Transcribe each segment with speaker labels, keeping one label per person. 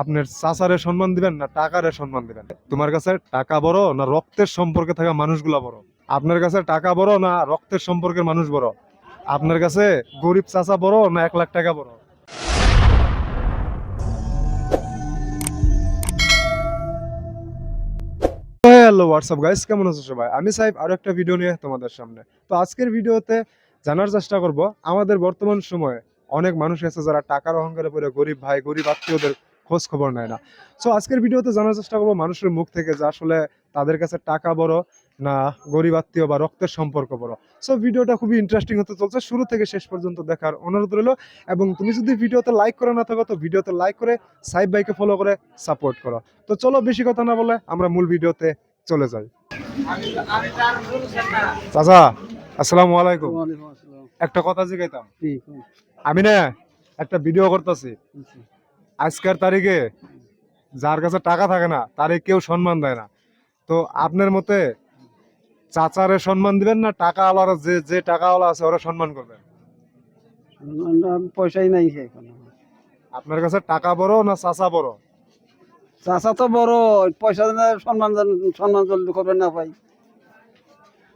Speaker 1: আপনার চাচারে সম্মান দিবেন না টাকারে সম্মান দিবেন? তোমার কাছে টাকা বড় না রক্তের সম্পর্কে থাকা মানুষগুলা বড়? আপনার কাছে টাকা বড় না রক্তের সম্পর্কের মানুষ বড়? আপনার কাছে গরিব চাচা বড় না 1 লাখ টাকা বড়? হ্যালো হোয়াটসঅ্যাপ গাইস, কেমন আছো সবাই? আমি সাহেব আরো একটা ভিডিও নিয়ে তোমাদের সামনে। তো আজকের ভিডিওতে জানার চেষ্টা করব আমাদের বর্তমান সময়ে অনেক মানুষ আছে যারা টাকার অহংকারে পড়ে গরিব ভাই গরিব আত্মীয়দের খোঁজ খবর নেয় না। সো আজকের ভিডিওতে জানার চেষ্টা করব মানুষের মুখ থেকে যে আসলে তাদের কাছে টাকা বড় না গরিব আত্মীয় বা রক্তের সম্পর্ক বড়। সো ভিডিওটা খুবই ইন্টারেস্টিং হতে চলছে, শুরু থেকে শেষ পর্যন্ত দেখার অনুরোধ রইল। এবং তুমি যদি ভিডিওতে লাইক করে না থাকো তো ভিডিওতে লাইক করে সাহেব ভাইকে ফলো করে সাপোর্ট করো। তো চলো বেশি কথা না বলে আমরা মূল ভিডিওতে চলে যাই। চাচা আসসালামু আলাইকুম। একটা কথা জিজ্ঞাইতাম, আমি না একটা ভিডিও করতেছি, আজকের তারিখে যার কাছে টাকা থাকে না তারে কেউ সম্মান দেয় না। তো আপনার মতে চাচারে সম্মান দিবেন না টাকা আলার যে যে টাকাওয়ালা আছে ওরা সম্মান করবেন?
Speaker 2: পয়সাই নাই এখন।
Speaker 1: আপনার কাছে টাকা বড় না চাচা বড়?
Speaker 2: চাষা তো বড়, পয়সা দিলে সম্মান সম্মান জলদি করবেন না ভাই।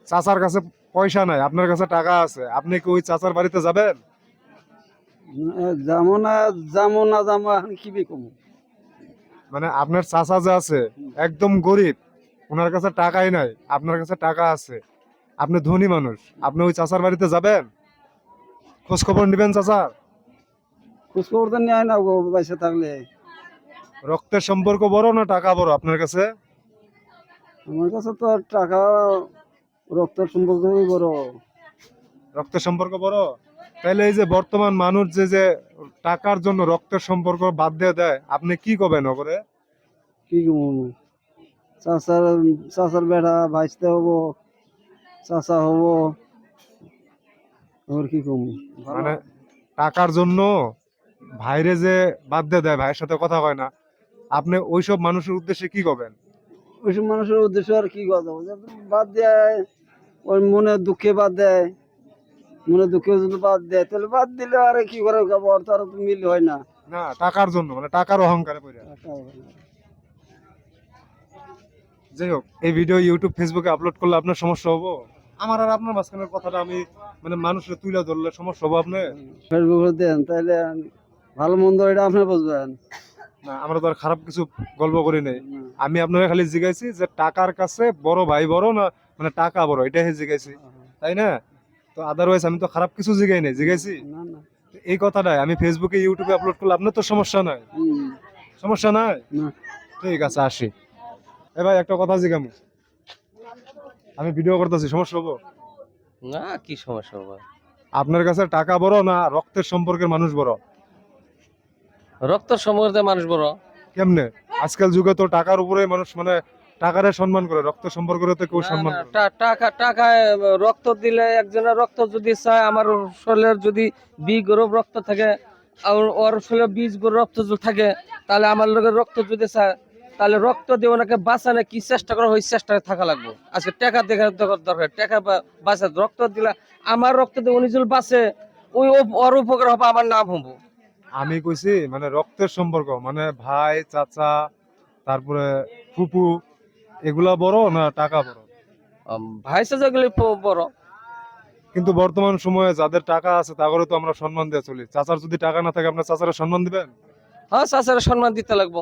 Speaker 1: চাচার কাছে পয়সা নাই, আপনার কাছে টাকা আছে, আপনি কি ওই চাচার বাড়িতে যাবেন?
Speaker 2: যাবো না যাবো না যাবো এখন কি বি কমু।
Speaker 1: মানে আপনার চাচা যে আছে একদম গরিব, ওনার কাছে টাকাই নাই, আপনার কাছে টাকা আছে, আপনি ধনী মানুষ, আপনি ওই চাচার বাড়িতে যাবেন? খোঁজ খবর নিবেন চাচার?
Speaker 2: খোঁজ খবর তো নেয় না গো পয়সা থাকলে।
Speaker 1: রক্তের সম্পর্ক বড় না টাকা বড় আপনার কাছে?
Speaker 2: আমার কাছে তো আর টাকা রক্তের সম্পর্কই বড়।
Speaker 1: রক্তের সম্পর্ক বড়? তাহলে এই যে বর্তমান মানুষ যে যে টাকার জন্য রক্তের সম্পর্ক বাদ দিয়ে দেয়, আপনি কি করবেন ওরে?
Speaker 2: কি কমু, চাষার চাষার বেড়া ভাইসতে হবো, চাষা হবো, ওর কি কমু।
Speaker 1: মানে টাকার জন্য ভাইরে যে বাদ দিয়ে দেয়, ভাইয়ের সাথে কথা কয় না, আপনি ওইসব মানুষের উদ্দেশ্যে কি করবেন?
Speaker 2: ওইসব মানুষের উদ্দেশ্য আর কি কথা বাদ দেয়, ওই মনে দুঃখে বাদ দেয়, মনে দুঃখে যদি বাদ দেয় তাহলে বাদ দিলে আর কি করে খাবো, আর তো আর তো মিল হয় না।
Speaker 1: না টাকার জন্য, মানে টাকার অহংকারে পড়ে। যাই হোক, এই ভিডিও ইউটিউব ফেসবুকে আপলোড করলে আপনার সমস্যা হবো? আমার আর আপনার মাঝখানের কথাটা আমি মানে মানুষের তুলে ধরলে সমস্যা হবো আপনার?
Speaker 2: ফেসবুকে দেন তাহলে ভালো মন্দ এটা আপনি বুঝবেন।
Speaker 1: না আমরা তো আর খারাপ কিছু গল্প করি নাই, আমি আপনারা খালি জিজ্ঞাসি যে টাকার কাছে বড় ভাই বড় না মানে টাকা বড়, এটাই জিজ্ঞাসি, তাই না? তো আদারওয়াইজ আমি তো খারাপ কিছু জিজ্ঞাই নাই, জিজ্ঞাসি
Speaker 2: না না
Speaker 1: এই কথাটাই আমি ফেসবুকে ইউটিউবে আপলোড করলে আপনার তো সমস্যা নাই? সমস্যা নাই?
Speaker 2: না।
Speaker 1: ঠিক আছে আসি। এ ভাই একটা কথা জিজ্ঞামু, আমি ভিডিও করতেছি, সমস্যা হবো?
Speaker 3: না কি সমস্যা হবে?
Speaker 1: আপনার কাছে টাকা বড় না রক্তের সম্পর্কের মানুষ বড়?
Speaker 3: রক্তের সম্পর্কে মানুষ বড়।
Speaker 1: কেমনে? আজকাল যুগে তো টাকার উপরে মানুষ মানে টাকারে সম্মান করে, রক্ত সম্পর্কের তো কেউ সম্মান করে না।
Speaker 3: টাকা টাকায় রক্ত দিলে একজনের রক্ত যদি চায়, আমার শরীরের যদি বি গ্রুপ রক্ত থাকে আর ওর শরীরে 20 গ্রুপ রক্ত যদি থাকে, তাহলে আমার লোকের রক্ত যদি চায় তাহলে রক্ত দিয়ে ওনাকে বাঁচানো কি চেষ্টা করা ওই চেষ্টায় থাকা লাগবে। আজকে টাকা দেখার দরকার, টাকা বাঁচা রক্ত দিলে আমার রক্ত দিয়ে উনি যদি বাঁচে ওই ওর উপকার হবে, আমার নাম হবো।
Speaker 1: আমি কইছি মানে রক্তের সম্পর্ক মানে ভাই চাচা তারপরে ফুপু, এগুলা বড় না টাকা বড়?
Speaker 3: ভাই যেগুলি বড়।
Speaker 1: কিন্তু বর্তমান সময়ে যাদের টাকা আছে তাদেরও তো আমরা সম্মান দিয়ে চলি। চাচার যদি টাকা না থাকে আপনার চাচারা সম্মান দিবেন?
Speaker 3: হ্যাঁ, চাচারা সম্মান দিতে লাগবো।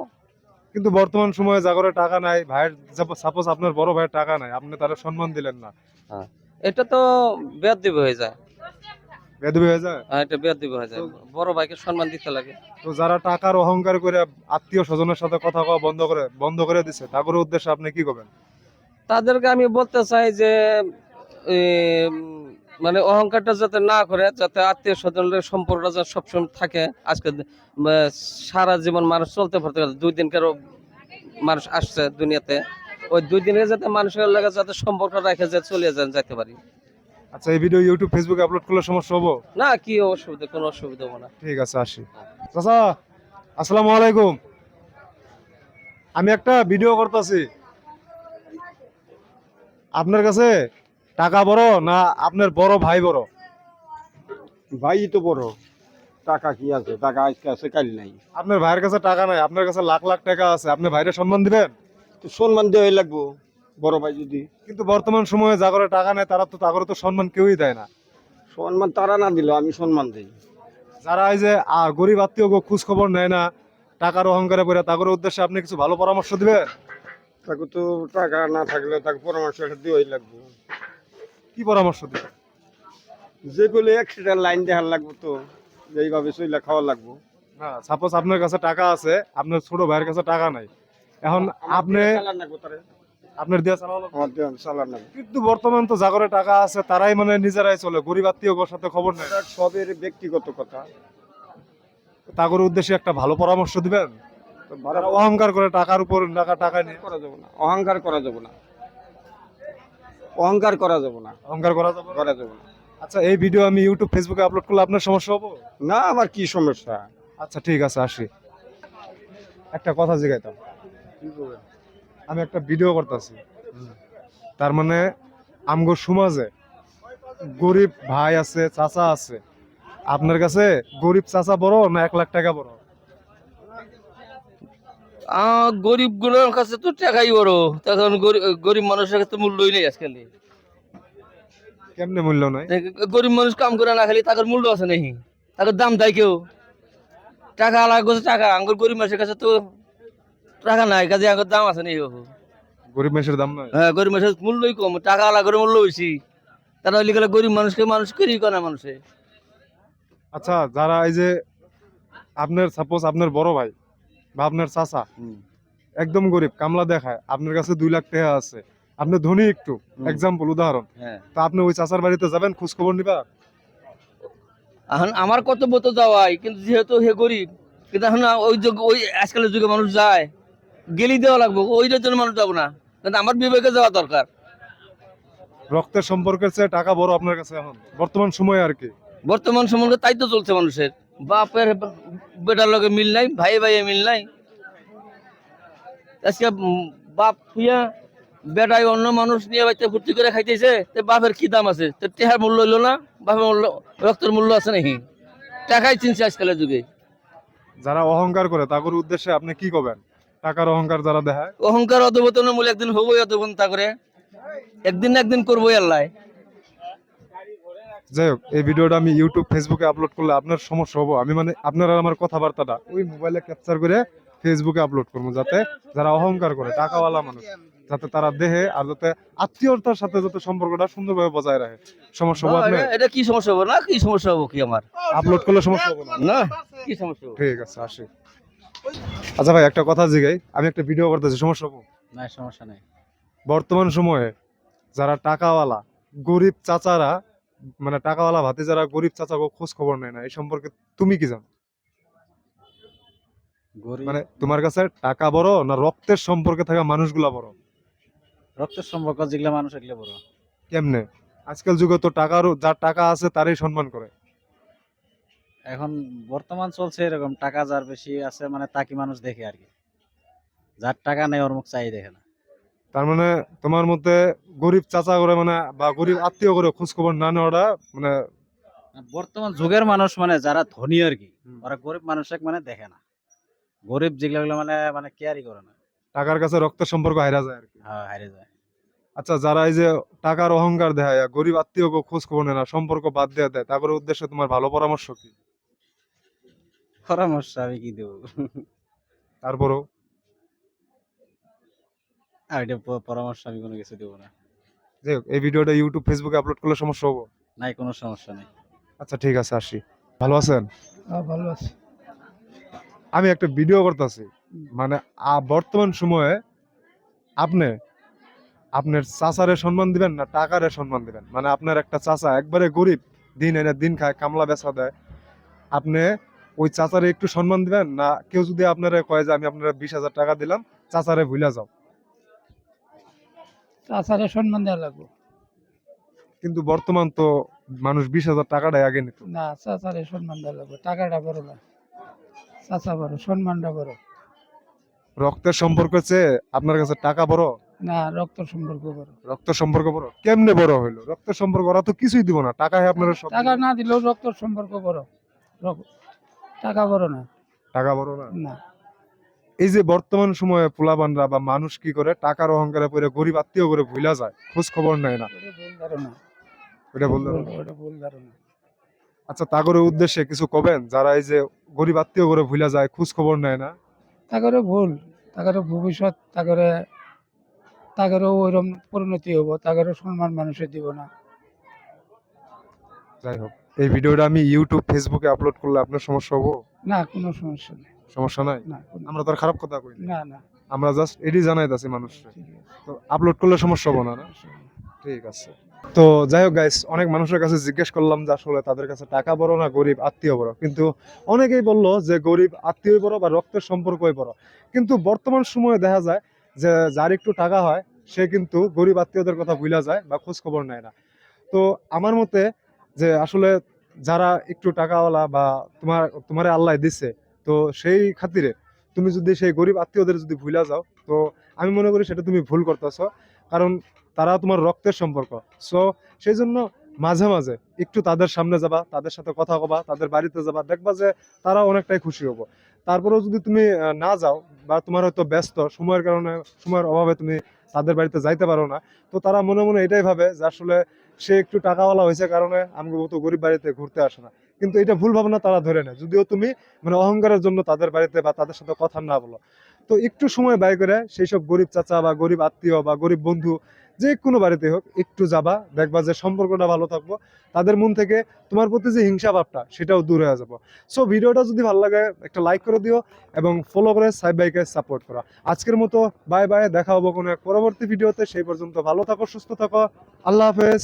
Speaker 1: কিন্তু বর্তমান সময়ে যাগরে টাকা নাই, ভাইয়ের সাপোজ আপনার বড় ভাইয়ের টাকা নাই, আপনি তারা সম্মান দিলেন না,
Speaker 3: হ্যাঁ, এটা তো বেয়াদবি হয়ে যায়।
Speaker 1: বেদবি হয়ে যায়।
Speaker 3: হ্যাঁ, এটা বেয়াদবি হয়ে যায়, বড় ভাইকে সম্মান দিতে লাগে।
Speaker 1: তো যারা টাকার অহংকার করে আত্মীয় স্বজনের সাথে কথা কওয়া বন্ধ করে দিছে তাদের উদ্দেশ্যে আপনি কি করবেন?
Speaker 3: তাদেরকে আমি বলতে চাই যে মানে অহংকারটা যাতে না করে, যাতে আত্মীয় স্বজনের সম্পর্কটা যাতে সবসময় থাকে। আজকে সারা জীবন মানুষ চলতে পারতে, 2 দিনকার মানুষ আসছে দুনিয়াতে, ওই 2 দিনের যাতে মানুষের লাগে যাতে সম্পর্ক রাখে যে চলে যেতে পারি।
Speaker 1: আচ্ছা এই ভিডিও ইউটিউব ফেসবুকে আপলোড করলে সমস্যা হবো?
Speaker 3: না কি অসুবিধা, কোনো অসুবিধা হবে না।
Speaker 1: ঠিক আছে আসি। চাচা আসসালামু আলাইকুম, আমি একটা ভিডিও করতেছি, আপনার কাছে টাকা বড় না আপনার বড় ভাই বড়?
Speaker 2: ভাই তো বড়, টাকা কি আছে, টাকা আজকে আছে কাল নাই।
Speaker 1: আপনার ভাইয়ের কাছে টাকা নাই, আপনার কাছে লাখ লাখ টাকা আছে, আপনি ভাইরে সম্মান দিবেন?
Speaker 2: তো সম্মান দেওয়াই লাগবো বড় ভাই যদি।
Speaker 1: কিন্তু বর্তমান সময়ে যাগরে টাকা নেই তারা তো তাগরে তো সম্মান কেউই দেয় না।
Speaker 2: সম্মান তারা না দিলেও আমি সম্মান দিই।
Speaker 1: যারা এই যে গরিব আত্মীয় খোঁজ খবর নেয় না, টাকার অহংকারে পড়ে, তাগরের উদ্দেশ্যে আপনি কিছু ভালো পরামর্শ দিবেন?
Speaker 2: তাকে তো টাকা না থাকলে তাকে পরামর্শ দেওয়াই লাগবো।
Speaker 1: কি পরামর্শ দিবেন?
Speaker 2: যেগুলো অ্যাক্সিডেন্ট লাইন দেখার লাগবো, তো এইভাবে চইলা খাওয়া লাগবো।
Speaker 1: না, সাপোজ আপনার কাছে টাকা আছে, আপনার ছোট ভাইয়ের কাছে টাকা নাই, এখন আপনি আপনার দিয়ে চালানো লাগবে।
Speaker 2: আমার দেওয়া চালান লাগবে।
Speaker 1: কিন্তু বর্তমান তো জাগরে টাকা আছে তারাই মানে নিজেরাই চলে, গরিব আত্মীয় সাথে খবর নেয়।
Speaker 2: এটা সবের ব্যক্তিগত কথা।
Speaker 1: তাগরের উদ্দেশ্যে একটা ভালো পরামর্শ দিবেন?
Speaker 2: তো
Speaker 1: যারা অহংকার করে টাকার উপর টাকা নিয়ে।
Speaker 2: করা যাবে না, অহংকার করা যাবে না, অহংকার করা যাবে না,
Speaker 1: অহংকার করা যাবে না?
Speaker 2: করা যাবে না।
Speaker 1: আচ্ছা, এই ভিডিও আমি ইউটিউব ফেসবুকে আপলোড করলে আপনার সমস্যা হবো?
Speaker 2: না, আমার কি সমস্যা?
Speaker 1: আচ্ছা ঠিক আছে, আসি। একটা কথা জিজ্ঞাইতাম, আমি একটা ভিডিও করতেছি, তার মানে আমগো সমাজে গরিব ভাই আছে, চাচা আছে, আপনার কাছে গরিব চাচা বড় না 1 লাখ টাকা বড়?
Speaker 3: গরিব গুলোর কাছে তো টাকাই বড়, তখন গরিব মানুষের কাছে তো মূল্যই নেই আজকাল।
Speaker 1: কেমনে মূল্য নাই?
Speaker 3: গরিব মানুষ কাম করে না খালি তাদের মূল্য আছে নাকি? তাদের দাম দেয় কেউ? টাকা লাগবে টাকা, আঙ্গুর গরিব মানুষের কাছে তো টাকা নাই, কাজে আঙ্গুর দাম আছে নাকি?
Speaker 1: গরিব মানুষের দাম নাই?
Speaker 3: হ্যাঁ, গরিব মানুষের মূল্যই কম, টাকা লাগবে মূল্য বেশি। তারা হইলে গেলে গরিব মানুষকে মানুষ করি না মানুষে।
Speaker 1: আচ্ছা, যারা এই যে আপনার সাপোজ আপনার বড় ভাই বা আপনার চাচা একদম গরিব, কামলা দেখায়, আপনার কাছে 2 লাখ টাকা আছে, আপনি ধনী একটু, এক্সাম্পল উদাহরণ,
Speaker 3: হ্যাঁ,
Speaker 1: তা আপনি ওই চাচার বাড়িতে যাবেন খোঁজ খবর নিবা?
Speaker 3: এখন আমার কর্তব্য তো যাওয়াই, কিন্তু যেহেতু হে গরিব, কিন্তু এখন ওই ওই আজকালের যুগে মানুষ যায়, গেলি দেওয়া লাগবে, ওই জন্য মানুষ যাবো না, কিন্তু আমার বিবেকে যাওয়া দরকার।
Speaker 1: রক্তের সম্পর্কের চেয়ে টাকা বড় আপনার কাছে এখন বর্তমান সময়ে আর কি?
Speaker 3: বর্তমান সম্বন্ধে তাই তো চলছে মানুষের, বাপের বেটার লগে মিল নাই, ভাই ভাইয়ে মিল নাই। আজকে বাপ ফুয়া বেটায় অন্য মানুষ নিয়ে বাড়িতে ফুর্তি করে খাইতেছে, তো বাপের কি দাম আছে? তো টেহার মূল্য হইলো না, বাপের মূল্য, রক্তের মূল্য আছে নাকি? টাকাই চিনছে আজকালের যুগে।
Speaker 1: যারা অহংকার করে তাদের উদ্দেশ্যে আপনি কি করবেন? টাকার অহংকার যারা দেখায়,
Speaker 3: অহংকার অধবতনের মূল একদিন হবোই, অধবনতা করে একদিন না একদিন করবোই আল্লাহ।
Speaker 1: যাই হোক, এই ভিডিওটা আমি ইউটিউব ফেসবুকে আপলোড করলে আপনার সমস্যা হবো? আমি মানে আপনারা আমার কথাবার্তাটা ওই মোবাইলে ক্যাপচার করে ফেসবুকে আপলোড করবো, যাতে যারা অহংকার করে টাকাওয়ালা মানুষ যাতে তারা দেহে, আর যাতে আত্মীয়তার সাথে যাতে সম্পর্কটা সুন্দরভাবে বজায় রাখে। সমস্যা হবো আপনার?
Speaker 3: এটা কি সমস্যা হবো না? কি সমস্যা হবো কি আমার?
Speaker 1: আপলোড করলে সমস্যা হবো না?
Speaker 3: না, কি সমস্যা হবো?
Speaker 1: ঠিক আছে, আসি। আচ্ছা ভাই, একটা কথা জিগাই, আমি একটা ভিডিও করতেছি, সমস্যা হবো?
Speaker 3: না, সমস্যা নাই।
Speaker 1: বর্তমান সময়ে যারা টাকাওয়ালা গরিব চাচারা, মানে টাকাওয়ালা ভাতে যারা গরিব চাচা খোঁজ খবর নেয় না, এই সম্পর্কে তুমি কি জানো? মানে তোমার কাছে টাকা বড় না রক্তের সম্পর্কে থাকা মানুষগুলা বড়?
Speaker 4: রক্তের সম্পর্ক যেগুলা মানুষ এগুলো বড়।
Speaker 1: কেমনে? আজকাল যুগে তো যার টাকা আছে তারই সম্মান করে।
Speaker 4: এখন বর্তমান চলছে এরকম, টাকা যার বেশি আছে মানে তাকে মানুষ দেখে আর কি, যার টাকা নেই ওর মুখ চাই দেখে না।
Speaker 1: তার মানে তোমার মধ্যে গরিব চাচা করে মানে বা গরিব আত্মীয় করে খোঁজ খবর না নেওয়াটা মানে
Speaker 4: বর্তমান যুগের মানুষ মানে যারা ধনী আর কি, ওরা গরিব মানুষকে মানে দেখে না, গরিব যেগুলো মানে মানে কেয়ারই করে না।
Speaker 1: টাকার কাছে রক্তের সম্পর্ক হারা যায় আর কি।
Speaker 4: হ্যাঁ, হারে যায়।
Speaker 1: আচ্ছা, যারা এই যে টাকার অহংকার দেখায় গরিব আত্মীয় খোঁজ খবর নেয় না, সম্পর্ক বাদ দিয়ে দেয়, তাদের উদ্দেশ্যে তোমার ভালো পরামর্শ কি?
Speaker 4: পরামর্শ আমি কি দেবো?
Speaker 1: তারপরও
Speaker 4: আর এটা পরামর্শ আমি কোনো কিছু দেবো না।
Speaker 1: যাই হোক, এই ভিডিওটা ইউটিউব ফেসবুকে আপলোড করলে সমস্যা হবো?
Speaker 4: নাই, কোনো সমস্যা নেই।
Speaker 1: আচ্ছা ঠিক আছে, আসি। ভালো আছেন?
Speaker 2: ভালো আছে।
Speaker 1: আমি একটা ভিডিও করতেছি, মানে বর্তমান সময়ে আপনি আপনার চাচারে সম্মান দিবেন না টাকারে সম্মান দিবেন? মানে আপনার একটা চাচা একবারে গরিব, দিন এনে দিন খায়, কামলা বেচা দেয়, আপনি ওই চাচারে একটু সম্মান দিবেন না কেউ যদি আপনারা কয় যে আমি আপনারা 20,000 টাকা দিলাম, চাচারে ভুলা যাও?
Speaker 2: চাচারে সম্মান দেওয়া লাগবে।
Speaker 1: কিন্তু বর্তমান তো মানুষ 20,000 টাকাটাই আগে নিত।
Speaker 2: না, চাচারে সম্মান দেওয়া লাগবে, টাকাটা বড় না, চাচা বড়, সম্মানটা বড়।
Speaker 1: রক্তের সম্পর্ক চেয়ে আপনার কাছে টাকা বড়
Speaker 2: না, রক্ত সম্পর্ক বড়।
Speaker 1: রক্ত সম্পর্ক বড়? কেমনে বড় হইলো? রক্তের সম্পর্ক ওরা তো কিছুই দিব না, টাকায় আপনারা সব
Speaker 2: টাকা না দিলেও রক্ত সম্পর্ক বড়।
Speaker 5: টাকা বড় না।
Speaker 1: টাকা বড় না?
Speaker 5: না,
Speaker 1: এই যে বর্তমান সময়ে পোলাপানরা বা মানুষ কি করে টাকার অহংকারে পড়ে গরিব আত্মীয় করে ভুলা যায়, খোঁজ খবর নেয় না।
Speaker 5: ওটা ভুল ধারণা।
Speaker 1: এটা বলতে
Speaker 5: ওটা ভুল ধারণা।
Speaker 1: আচ্ছা, তাগরের উদ্দেশ্যে কিছু কবেন যারা এই যে গরিব আত্মীয় করে ভুলা যায়, খোঁজ খবর নেয় না?
Speaker 5: তাগরে ভুল, তাগরে ভবিষ্যৎ, তাগরেও ওইরকম পরিণতি হবো, তাগরে সম্মান মানুষে দিব না।
Speaker 1: যাই হোক, এই ভিডিওটা আমি ইউটিউব ফেসবুকে আপলোড করলে আপনার সমস্যা হবো?
Speaker 5: না, কোনো সমস্যা নেই।
Speaker 1: সমস্যা নাই।
Speaker 5: না,
Speaker 1: আমরা তো আর খারাপ কথা কই না,
Speaker 5: না, না,
Speaker 1: আমরা জাস্ট এডি জানাইতাছি মানুষকে।
Speaker 5: ঠিক আছে।
Speaker 1: তো আপলোড করলে সমস্যা হবে না? ঠিক আছে। তো যাই হোক গাইস, অনেক মানুষের কাছে জিজ্ঞেস করলাম যে আসলে তাদের কাছে টাকা বড় না গরিব আত্মীয় বড়, কিন্তু অনেকেই বললো যে গরিব আত্মীয় বড় বা রক্তের সম্পর্কই বড়। কিন্তু বর্তমান সময়ে দেখা যায় যে যার একটু টাকা হয় সে কিন্তু গরিব আত্মীয়দের কথা ভুলা যায় বা খোঁজ খবর নেয় না। তো আমার মতে যে আসলে যারা একটু টাকাওয়ালা বা তোমার আল্লাহ দিছে, তো সেই খাতিরে তুমি যদি সেই গরিব আত্মীয়দের যদি ভুলা যাও, তো আমি মনে করি সেটা তুমি ভুল করতেছো। কারণ তারা তোমার রক্তের সম্পর্ক। সো সেই জন্য মাঝে মাঝে একটু তাদের সামনে যাবা, তাদের সাথে কথা কবা, তাদের বাড়িতে যাবা, দেখবা যে তারা অনেকটাই খুশি হবো। তারপরেও যদি তুমি না যাও বা তোমার হয়তো ব্যস্ত সময়ের কারণে, সময়ের অভাবে তুমি তাদের বাড়িতে যাইতে পারো না, তো তারা মনে মনে এটাই ভাবে যে আসলে সে একটু টাকাওয়ালা হয়েছে কারণে আমাকে মতো গরিব বাড়িতে ঘুরতে আসে না। কিন্তু এটা ভুল ভাবনা তারা ধরে নেয়, যদিও তুমি মানে অহংকারের জন্য তাদের বাড়িতে বা তাদের সাথে কথা না বলো। তো একটু সময় ব্যয় করে সেই সব গরিব চাচা বা গরিব আত্মীয় বা গরিব বন্ধু যে কোনো বাড়িতে হোক একটু যাবা, দেখবা যে সম্পর্কটা ভালো থাকবো, তাদের মন থেকে তোমার প্রতি যে হিংসা ভাবটা সেটাও দূর হয়ে যাবো। সো ভিডিওটা যদি ভালো লাগে একটা লাইক করে দিও এবং ফলো করে সাইব ভাইকে সাপোর্ট করো। আজকের মতো বাই বাই, দেখা হবো কোনো এক পরবর্তী ভিডিওতে। সেই পর্যন্ত ভালো থাকো, সুস্থ থাকো, আল্লাহ হাফেজ।